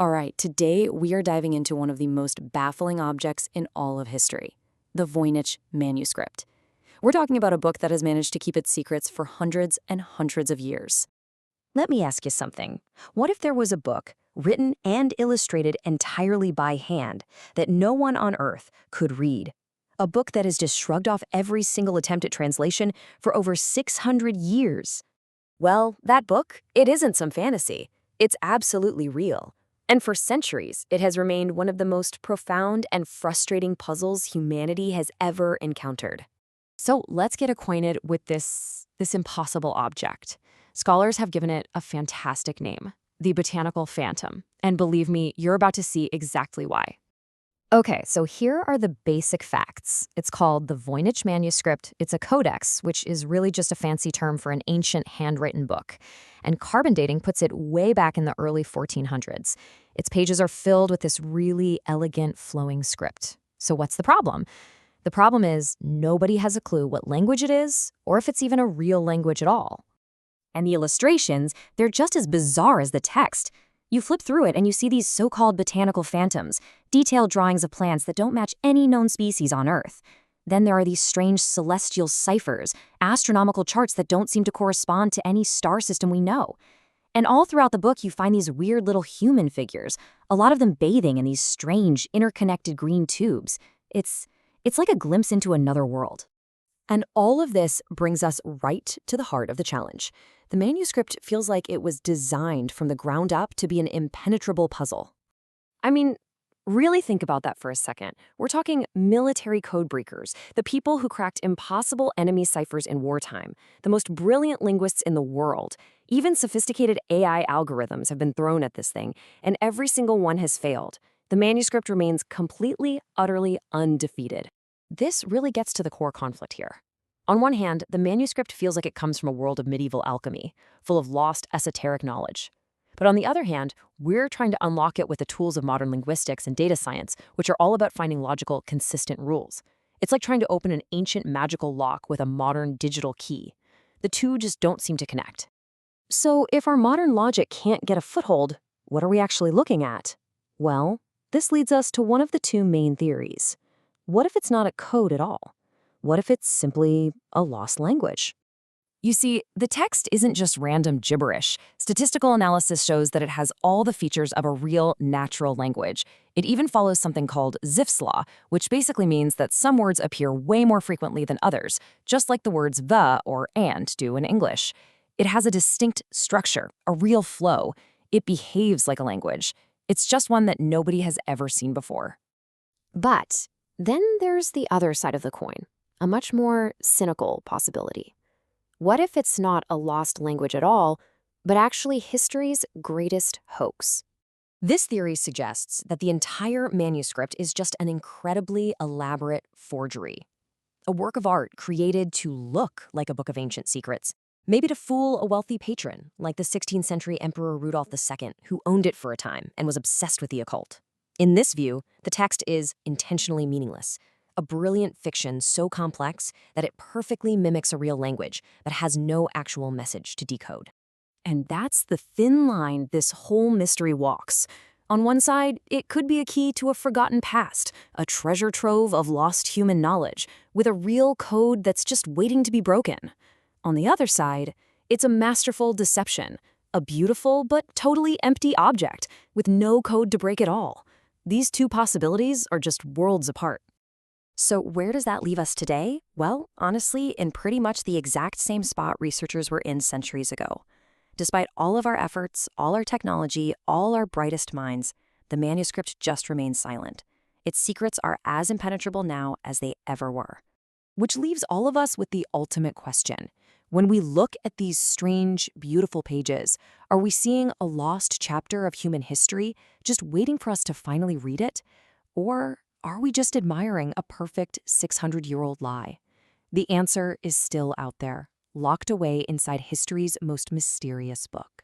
All right, today we are diving into one of the most baffling objects in all of history, the Voynich Manuscript. We're talking about a book that has managed to keep its secrets for hundreds and hundreds of years. Let me ask you something. What if there was a book, written and illustrated entirely by hand, that no one on Earth could read? A book that has just shrugged off every single attempt at translation for over 600 years. Well, that book, it isn't some fantasy. It's absolutely real. And for centuries, it has remained one of the most profound and frustrating puzzles humanity has ever encountered. So let's get acquainted with this impossible object. Scholars have given it a fantastic name, the Botanical Phantom. And believe me, you're about to see exactly why. Okay, so here are the basic facts. It's called the Voynich Manuscript. It's a codex, which is really just a fancy term for an ancient handwritten book. And carbon dating puts it way back in the early 1400s. Its pages are filled with this really elegant flowing script. So what's the problem? The problem is nobody has a clue what language it is, or if it's even a real language at all. And the illustrations, they're just as bizarre as the text. You flip through it and you see these so-called botanical phantoms, detailed drawings of plants that don't match any known species on Earth. Then there are these strange celestial ciphers, astronomical charts that don't seem to correspond to any star system we know. And all throughout the book you find these weird little human figures, a lot of them bathing in these strange, interconnected green tubes. It's like a glimpse into another world. And all of this brings us right to the heart of the challenge. The manuscript feels like it was designed from the ground up to be an impenetrable puzzle. I mean, really think about that for a second. We're talking military code breakers, the people who cracked impossible enemy ciphers in wartime, the most brilliant linguists in the world. Even sophisticated AI algorithms have been thrown at this thing, and every single one has failed. The manuscript remains completely, utterly undefeated. This really gets to the core conflict here. On one hand, the manuscript feels like it comes from a world of medieval alchemy, full of lost, esoteric knowledge. But on the other hand, we're trying to unlock it with the tools of modern linguistics and data science, which are all about finding logical, consistent rules. It's like trying to open an ancient magical lock with a modern digital key. The two just don't seem to connect. So if our modern logic can't get a foothold, what are we actually looking at? Well, this leads us to one of the two main theories. What if it's not a code at all? What if it's simply a lost language? You see, the text isn't just random gibberish. Statistical analysis shows that it has all the features of a real, natural language. It even follows something called Zipf's law, which basically means that some words appear way more frequently than others, just like the words the or and do in English. It has a distinct structure, a real flow. It behaves like a language. It's just one that nobody has ever seen before. But then there's the other side of the coin, a much more cynical possibility. What if it's not a lost language at all, but actually history's greatest hoax? This theory suggests that the entire manuscript is just an incredibly elaborate forgery, a work of art created to look like a book of ancient secrets, maybe to fool a wealthy patron like the 16th century Emperor Rudolph II, who owned it for a time and was obsessed with the occult. In this view, the text is intentionally meaningless, a brilliant fiction so complex that it perfectly mimics a real language but has no actual message to decode. And that's the thin line this whole mystery walks. On one side, it could be a key to a forgotten past, a treasure trove of lost human knowledge, with a real code that's just waiting to be broken. On the other side, it's a masterful deception, a beautiful but totally empty object with no code to break at all. These two possibilities are just worlds apart. So where does that leave us today? Well, honestly, in pretty much the exact same spot researchers were in centuries ago. Despite all of our efforts, all our technology, all our brightest minds, the manuscript just remains silent. Its secrets are as impenetrable now as they ever were. Which leaves all of us with the ultimate question. When we look at these strange, beautiful pages, are we seeing a lost chapter of human history just waiting for us to finally read it? Or are we just admiring a perfect 600-year-old lie? The answer is still out there, locked away inside history's most mysterious book.